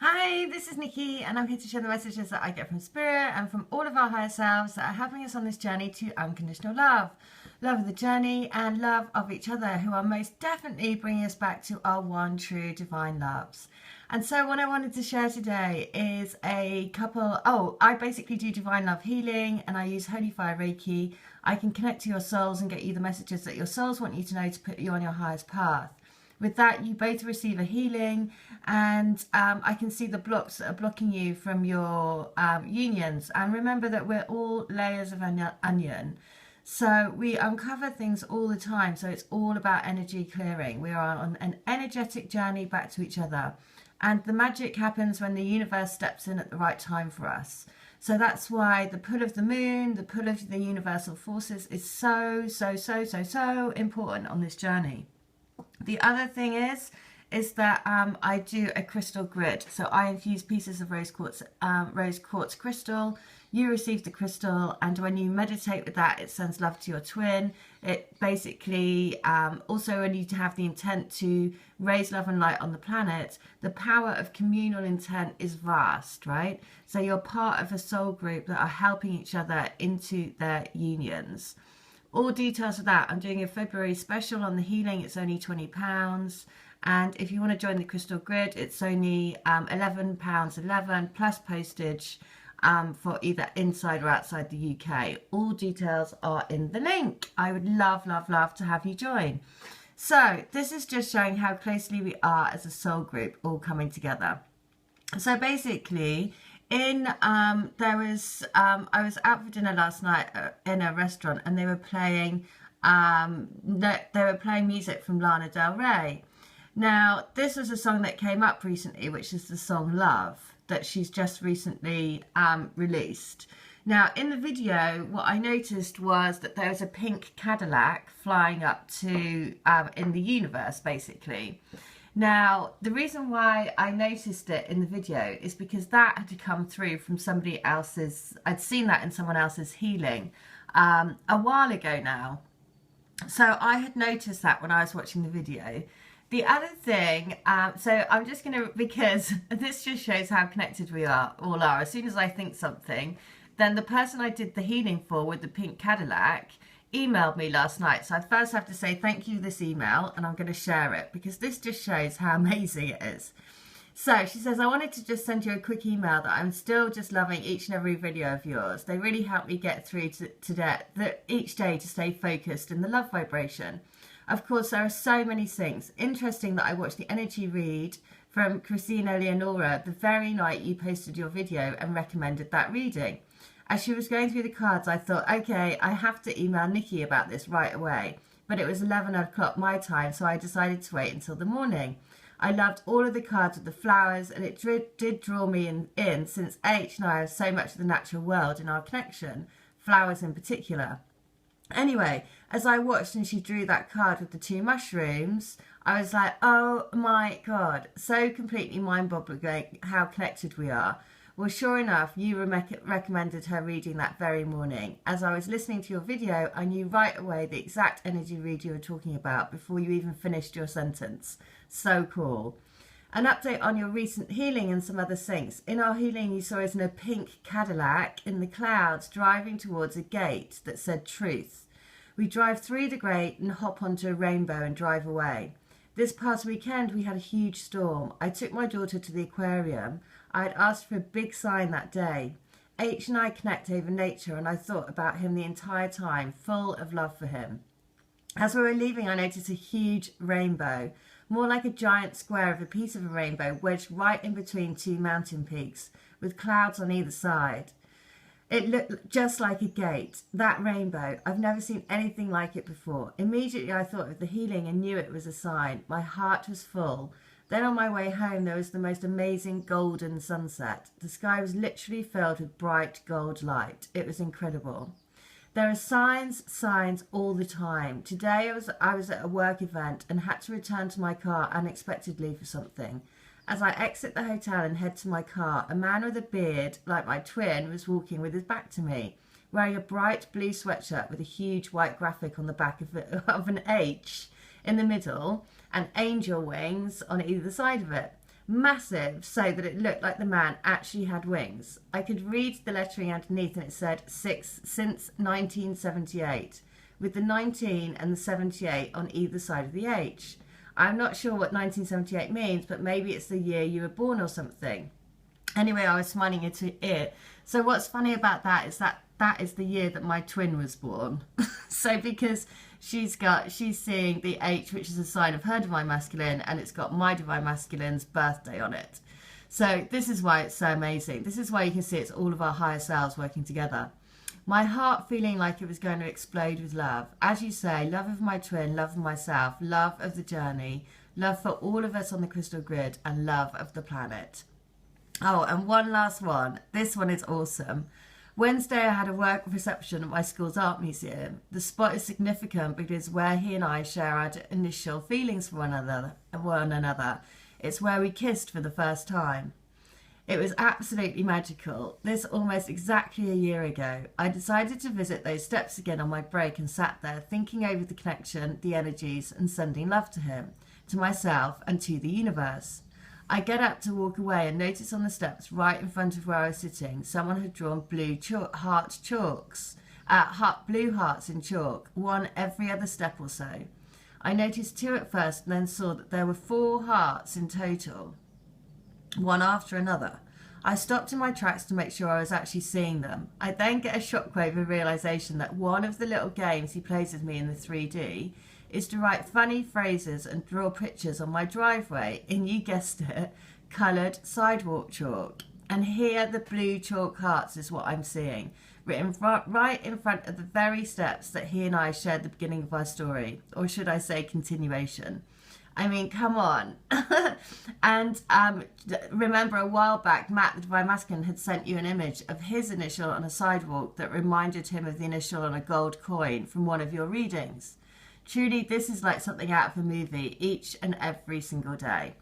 Hi, this is Nikki, and I'm here to share the messages that I get from Spirit and from all of our higher selves that are helping us on this journey to unconditional love. Love of the journey and love of each other, who are most definitely bringing us back to our one true divine loves. And so what I wanted to share today is a couple, I basically do divine love healing and I use Holy Fire Reiki. I can connect to your souls and get you the messages that your souls want you to know to put you on your highest path. With that, you both receive a healing, and I can see the blocks that are blocking you from your unions. And remember that we're all layers of onion. So we uncover things all the time. So it's all about energy clearing. We are on an energetic journey back to each other. And the magic happens when the universe steps in at the right time for us. So that's why the pull of the moon, the pull of the universal forces is so important on this journey. The other thing is that I do a crystal grid. So I infuse pieces of rose quartz crystal. You receive the crystal, and when you meditate with that, it sends love to your twin. It basically, also when you have the intent to raise love and light on the planet, the power of communal intent is vast, right? So you're part of a soul group that are helping each other into their unions. All details of that, I'm doing a February special on the healing. It's only £20. And if you want to join the crystal grid, it's only £11.11 plus postage for either inside or outside the UK. All details are in the link. I would love to have you join. So this is just showing how closely we are as a soul group all coming together. So basically, I was out for dinner last night in a restaurant, and they were playing music from Lana Del Rey. Now, this was a song that came up recently, which is the song Love, that she's just recently released. Now, in the video, what I noticed was that there was a pink Cadillac flying up to in the universe, basically. Now, the reason why I noticed it in the video is because that had come through from somebody else's, I'd seen that in someone else's healing a while ago now. So I had noticed that when I was watching the video. The other thing, so I'm just going to, because this just shows how connected we all are. As soon as I think something, then the person I did the healing for with the pink Cadillac emailed me last night. So I first have to say thank you for this email, and I'm going to share it because this just shows how amazing it is. So she says, I wanted to just send you a quick email that I'm still just loving each and every video of yours. They really help me get through each day to stay focused in the love vibration. Of course, there are so many things. Interesting that I watched the energy read from Christina Leonora the very night you posted your video and recommended that reading. As she was going through the cards, I thought, okay, I have to email Nikki about this right away. But it was 11 o'clock my time, so I decided to wait until the morning. I loved all of the cards with the flowers, and it did draw me in since H and I have so much of the natural world in our connection, flowers in particular. Anyway, as I watched and she drew that card with the 2 mushrooms, I was like, oh my God, so completely mind-boggling how connected we are. Well, sure enough, you recommended her reading that very morning. As I was listening to your video, I knew right away the exact energy read you were talking about before you even finished your sentence. So cool. An update on your recent healing and some other things. In our healing, you saw us in a pink Cadillac in the clouds driving towards a gate that said truth. We drive through the gate and hop onto a rainbow and drive away. This past weekend, we had a huge storm. I took my daughter to the aquarium. I had asked for a big sign that day. H and I connect over nature, and I thought about him the entire time, full of love for him. As we were leaving, I noticed a huge rainbow, more like a giant square of a piece of a rainbow wedged right in between 2 mountain peaks, with clouds on either side. It looked just like a gate. That rainbow, I've never seen anything like it before. Immediately I thought of the healing and knew it was a sign. My heart was full. Then on my way home, there was the most amazing golden sunset. The sky was literally filled with bright gold light. It was incredible. There are signs all the time. Today I was at a work event and had to return to my car unexpectedly for something. As I exit the hotel and head to my car, a man with a beard, like my twin, was walking with his back to me, wearing a bright blue sweatshirt with a huge white graphic on the back of an H in the middle and angel wings on either side of it. massive, so that it looked like the man actually had wings. I could read the lettering underneath, and it said since 1978, with the 19 and the 78 on either side of the H. I'm not sure what 1978 means, but maybe it's the year you were born or something. Anyway, I was smiling into it. So what's funny about that is that is the year that my twin was born. So because she's seeing the H, which is a sign of her divine masculine, and it's got my divine masculine's birthday on it. So this is why it's so amazing. This is why you can see it's all of our higher selves working together. My heart feeling like it was going to explode with love. As you say, love of my twin, love of myself, love of the journey, love for all of us on the crystal grid, and love of the planet. Oh, and one last one. This one is awesome. Wednesday, I had a work reception at my school's art museum. The spot is significant because where he and I share our initial feelings for one another. It's where we kissed for the first time. It was absolutely magical. This almost exactly a year ago. I decided to visit those steps again on my break and sat there thinking over the connection, the energies, and sending love to him, to myself, and to the universe. I get up to walk away and notice on the steps right in front of where I was sitting, someone had drawn blue hearts in chalk, one every other step or so. I noticed 2 at first and then saw that there were 4 hearts in total, one after another. I stopped in my tracks to make sure I was actually seeing them. I then get a shockwave of realisation that one of the little games he plays with me in the 3D is to write funny phrases and draw pictures on my driveway in, you guessed it, coloured sidewalk chalk. And here the blue chalk hearts is what I'm seeing, written right in front of the very steps that he and I shared the beginning of our story, or should I say continuation. I mean, come on. And remember a while back, Matt, the Divine Masculine, had sent you an image of his initial on a sidewalk that reminded him of the initial on a gold coin from one of your readings. Truly, this is like something out of a movie each and every single day.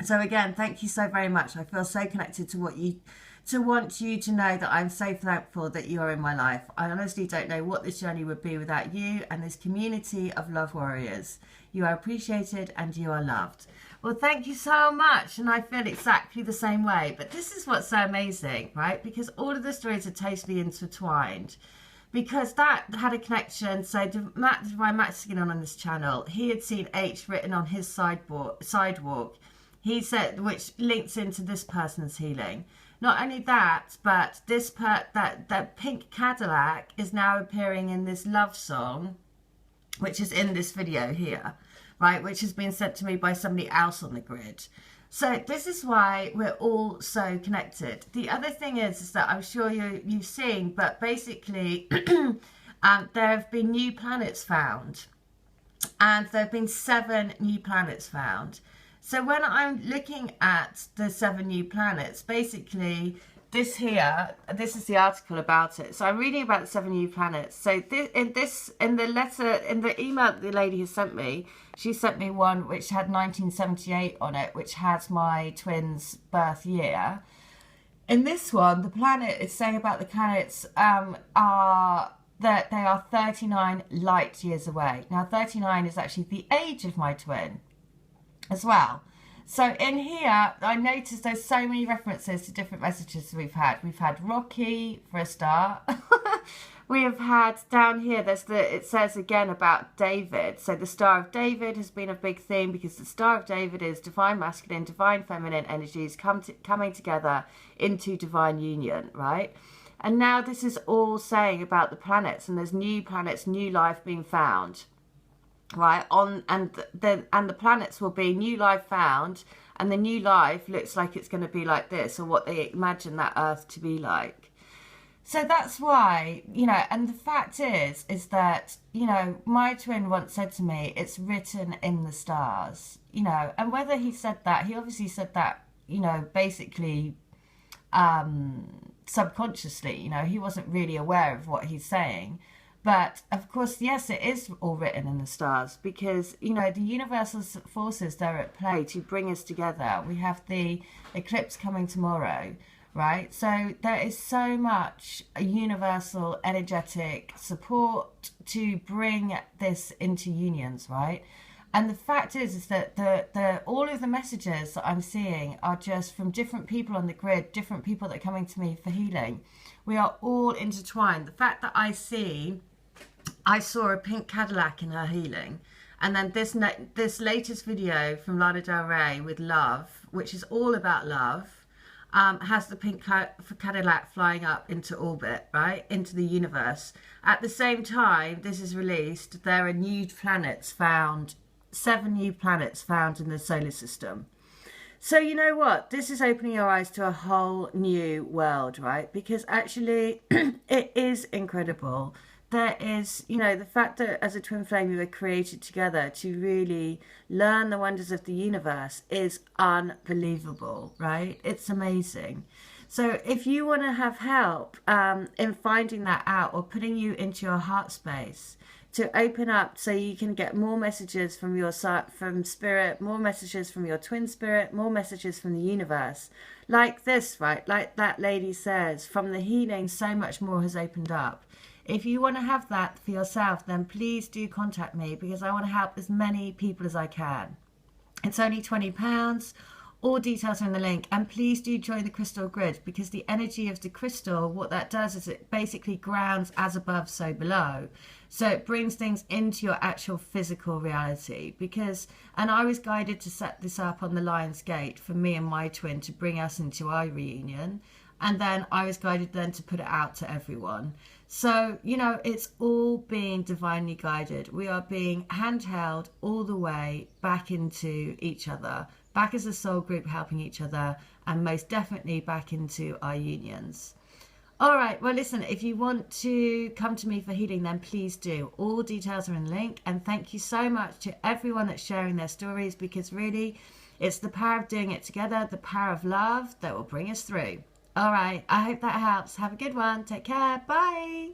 So again, thank you so very much. I feel so connected to want you to know that I'm so thankful that you are in my life. I honestly don't know what this journey would be without you and this community of love warriors. You are appreciated and you are loved. Well, thank you so much. And I feel exactly the same way. But this is what's so amazing, right? Because all of the stories are totally intertwined. Because that had a connection. So Matt, the Divine Masculine on this channel, he had seen H written on his sidewalk. He said, which links into this person's healing. Not only that, but that pink Cadillac is now appearing in this love song, which is in this video here, right? Which has been sent to me by somebody else on the grid. So this is why we're all so connected. The other thing is that I'm sure you've seen, but basically there have been new planets found. And there have been 7 new planets found. So when I'm looking at the 7 new planets, basically this here, this is the article about it. So I'm reading about the 7 new planets. So in the email that the lady has sent me, she sent me one which had 1978 on it, which has my twin's birth year. In this one, the planet is saying about the planets are that they are 39 light years away. Now 39 is actually the age of my twin as well. So in here, I noticed there's so many references to different messages we've had. We've had Rocky for a start. We have had down here, it says again about David. So the Star of David has been a big theme because the Star of David is divine masculine, divine feminine energies coming together into divine union, right? And now this is all saying about the planets, and there's new planets, new life being found. Right, and the planets will be new life found, and the new life looks like it's going to be like this, or what they imagine that Earth to be like. So that's why, and the fact is that, my twin once said to me, it's written in the stars, and whether he said that, he obviously said that, basically subconsciously, he wasn't really aware of what he's saying. But, of course, yes, it is all written in the stars because, the universal forces that are at play to bring us together. We have the eclipse coming tomorrow, right? So there is so much universal energetic support to bring this into unions, right? And the fact is that the all of the messages that I'm seeing are just from different people on the grid, different people that are coming to me for healing. We are all intertwined. The fact that I saw a pink Cadillac in her healing, and then this latest video from Lana Del Rey with Love, which is all about love, has the pink Cadillac flying up into orbit, right, into the universe. At the same time this is released, there are new planets found, 7 new planets found in the solar system. So you know what? This is opening your eyes to a whole new world, right? Because actually it is incredible. There is, you know, the fact that as a twin flame we were created together to really learn the wonders of the universe is unbelievable, right? It's amazing. So if you want to have help in finding that out, or putting you into your heart space to open up so you can get more messages from your from spirit, more messages from your twin spirit, more messages from the universe, like this, right? Like that lady says, from the healing so much more has opened up. If you want to have that for yourself, then please do contact me, because I want to help as many people as I can. It's only £20. All details are in the link, and please do join the crystal grid, because the energy of the crystal, what that does is it basically grounds as above so below. So it brings things into your actual physical reality. And I was guided to set this up on the Lion's Gate for me and my twin to bring us into our reunion, and then I was guided then to put it out to everyone. So, you know, it's all being divinely guided. We are being handheld all the way back into each other, back as a soul group helping each other, and most definitely back into our unions. All right, well, listen, if you want to come to me for healing, then please do. All details are in the link, and thank you so much to everyone that's sharing their stories, because really it's the power of doing it together, the power of love that will bring us through. All right, I hope that helps. Have a good one. Take care. Bye.